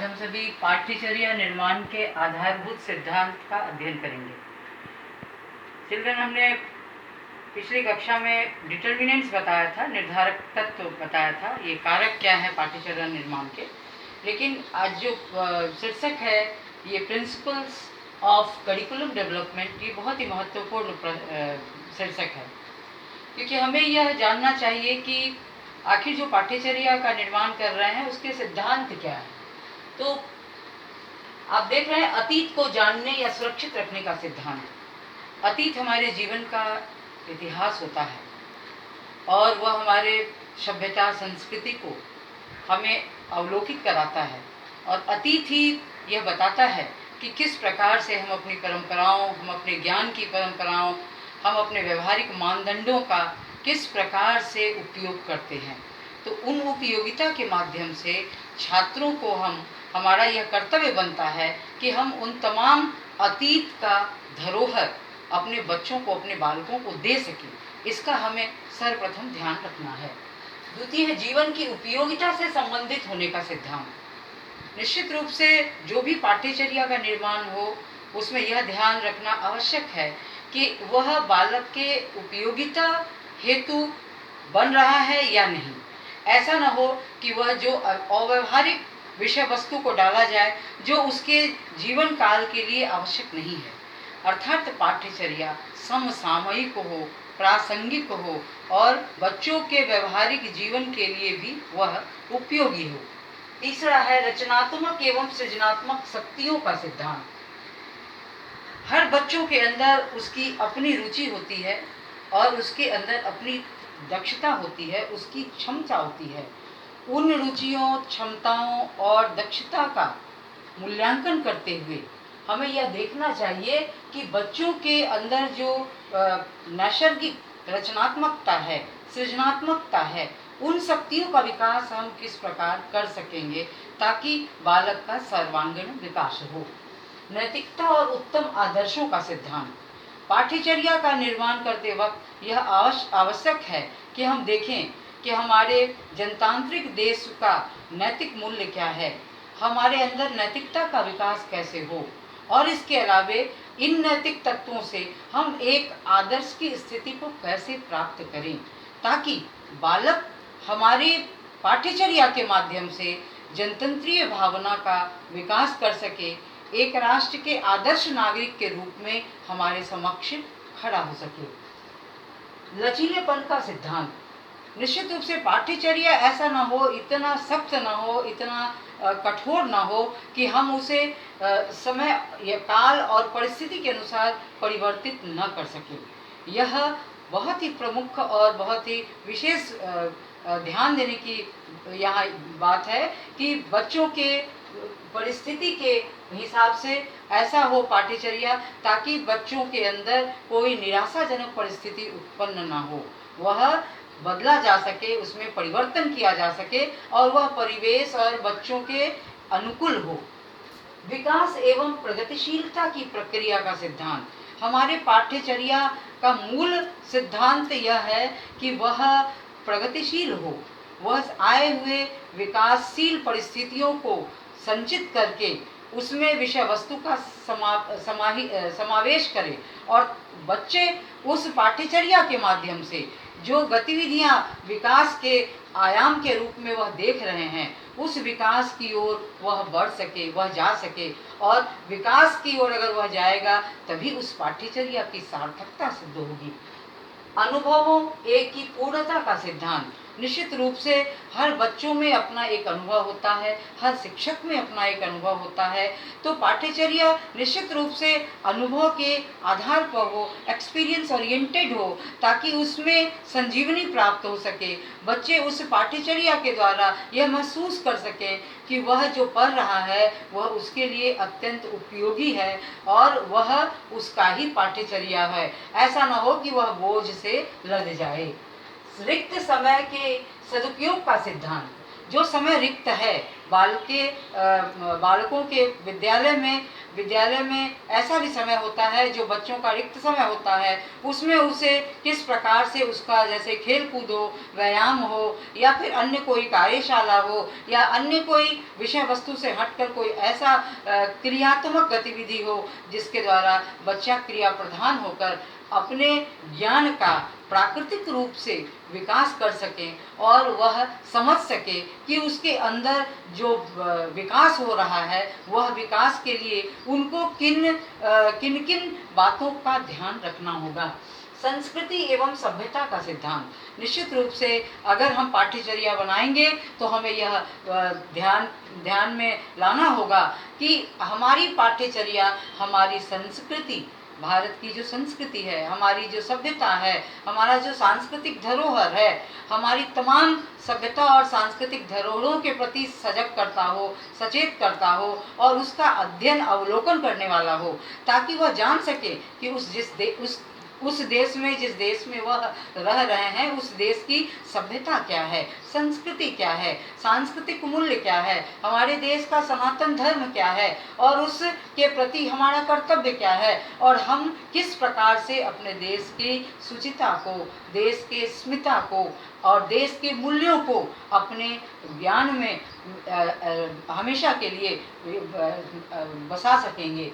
आज हम सभी पाठ्यचर्या निर्माण के आधारभूत सिद्धांत का अध्ययन करेंगे। चिल्ड्रन, हमने पिछली कक्षा में डिटर्मिनेंट्स बताया था, निर्धारक तत्व बताया था, ये कारक क्या है पाठ्यचर्या निर्माण के। लेकिन आज जो शीर्षक है ये प्रिंसिपल्स ऑफ करिकुलम डेवलपमेंट, ये बहुत ही महत्वपूर्ण शीर्षक है, क्योंकि हमें यह जानना चाहिए कि आखिर जो पाठ्यचर्या का निर्माण कर रहे हैं उसके सिद्धांत क्या है। तो आप देख रहे हैं अतीत को जानने या सुरक्षित रखने का सिद्धांत। अतीत हमारे जीवन का इतिहास होता है और वह हमारे सभ्यता संस्कृति को हमें अवलोकित कराता है, और अतीत ही यह बताता है कि किस प्रकार से हम अपनी परंपराओं, हम अपने ज्ञान की परंपराओं, हम अपने व्यवहारिक मानदंडों का किस प्रकार से उपयोग करते हैं। तो उन उपयोगिता के माध्यम से छात्रों को हमारा यह कर्तव्य बनता है कि हम उन तमाम अतीत का धरोहर अपने बच्चों को, अपने बालकों को दे सकें। इसका हमें सर्वप्रथम ध्यान रखना है। द्वितीय है जीवन की उपयोगिता से संबंधित होने का सिद्धांत। निश्चित रूप से जो भी पाठ्यचर्या का निर्माण हो उसमें यह ध्यान रखना आवश्यक है कि वह बालक के उपयोगिता हेतु बन रहा है या नहीं। ऐसा न हो कि वह जो अव्यवहारिक विषय वस्तु को डाला जाए जो उसके जीवन काल के लिए आवश्यक नहीं है। अर्थात पाठ्यचर्या समसामयिक हो, प्रासंगिक हो और बच्चों के व्यवहारिक जीवन के लिए भी वह उपयोगी हो। तीसरा है रचनात्मक एवं सृजनात्मक शक्तियों का सिद्धांत। हर बच्चों के अंदर उसकी अपनी रुचि होती है और उसके अंदर अपनी दक्षता होती है, उसकी क्षमता होती है। उन रुचियों, क्षमताओं और दक्षता का मूल्यांकन करते हुए हमें यह देखना चाहिए कि बच्चों के अंदर जो नैसर्गिक रचनात्मकता है, सृजनात्मकता है, उन शक्तियों का विकास हम किस प्रकार कर सकेंगे ताकि बालक का सर्वांगीण विकास हो। नैतिकता और उत्तम आदर्शों का सिद्धांत। पाठ्यचर्या का निर्माण करते वक्त यह आवश्यक है कि हम देखें कि हमारे जनतांत्रिक देश का नैतिक मूल्य क्या है, हमारे अंदर नैतिकता का विकास कैसे हो, और इसके अलावे इन नैतिक तत्वों से हम एक आदर्श की स्थिति को कैसे प्राप्त करें ताकि बालक हमारी पाठ्यचर्या के माध्यम से जनतंत्रीय भावना का विकास कर सके, एक राष्ट्र के आदर्श नागरिक के रूप में हमारे समक्ष खड़ा हो सके। लचीलेपन का सिद्धांत। निश्चित रूप से पाठ्यचर्या ऐसा ना हो, इतना सख्त ना हो, इतना कठोर ना हो कि हम उसे समय या काल और परिस्थिति के अनुसार परिवर्तित न कर सके। यह बहुत ही प्रमुख और बहुत ही विशेष ध्यान देने की यहाँ बात है कि बच्चों के परिस्थिति के हिसाब से ऐसा हो पाठ्यचर्या ताकि बच्चों के अंदर कोई निराशाजनक परिस्थिति उत्पन्न ना हो, वह बदला जा सके, उसमें परिवर्तन किया जा सके और वह परिवेश और बच्चों के अनुकूल हो। विकास एवं प्रगतिशीलता की प्रक्रिया का सिद्धांत। हमारे पाठ्यचर्या का मूल सिद्धांत यह है कि वह प्रगतिशील हो, वह आए हुए विकासशील परिस्थितियों को संचित करके उसमें विषय वस्तु का समावेश करें और बच्चे उस पाठ्यचर्या के माध्यम से जो गतिविधियां विकास के आयाम के रूप में वह देख रहे हैं उस विकास की ओर वह बढ़ सके, वह जा सके, और विकास की ओर अगर वह जाएगा तभी उस पाठ्यचर्या की सार्थकता सिद्ध होगी। अनुभवों एक की पूर्णता का सिद्धांत। निश्चित रूप से हर बच्चों में अपना एक अनुभव होता है, हर शिक्षक में अपना एक अनुभव होता है, तो पाठ्यचर्या निश्चित रूप से अनुभव के आधार पर हो, एक्सपीरियंस ओरिएंटेड हो, ताकि उसमें संजीवनी प्राप्त हो सके। बच्चे उस पाठ्यचर्या के द्वारा यह महसूस कर सकें कि वह जो पढ़ रहा है वह उसके लिए अत्यंत उपयोगी है और वह उसका ही पाठ्यचर्या है। ऐसा न हो कि वह बोझ से लद जाए। रिक्त समय के सदुपयोग का सिद्धांत। जो समय रिक्त है बालकों के विद्यालय में विद्यालय में ऐसा भी समय होता है जो बच्चों का रिक्त समय होता है, उसमें उसे किस प्रकार से उसका जैसे खेल कूद हो, व्यायाम हो, या फिर अन्य कोई कार्यशाला हो, या अन्य कोई विषय वस्तु से हटकर कोई ऐसा क्रियात्मक गतिविधि हो जिसके द्वारा बच्चा क्रिया प्रधान होकर अपने ज्ञान का प्राकृतिक रूप से विकास कर सके और वह समझ सके कि उसके अंदर जो विकास हो रहा है वह विकास के लिए उनको किन किन बातों का ध्यान रखना होगा। संस्कृति एवं सभ्यता का सिद्धांत निश्चित रूप से अगर हम पाठ्यचर्या बनाएंगे तो हमें यह ध्यान में लाना होगा कि हमारी पाठ्यचर्या हमारी संस्कृति, भारत की जो संस्कृति है, हमारी जो सभ्यता है, हमारा जो सांस्कृतिक धरोहर है, हमारी तमाम सभ्यता और सांस्कृतिक धरोहरों के प्रति सजग करता हो, सचेत करता हो और उसका अध्ययन अवलोकन करने वाला हो, ताकि वह जान सके कि उस देश में, जिस देश में वह रह रहे हैं, उस देश की सभ्यता क्या है, संस्कृति क्या है, सांस्कृतिक मूल्य क्या है, हमारे देश का सनातन धर्म क्या है और उसके प्रति हमारा कर्तव्य क्या है, और हम किस प्रकार से अपने देश की शुचिता को, देश के स्मिता को और देश के मूल्यों को अपने ज्ञान में हमेशा के लिए बसा सकेंगे।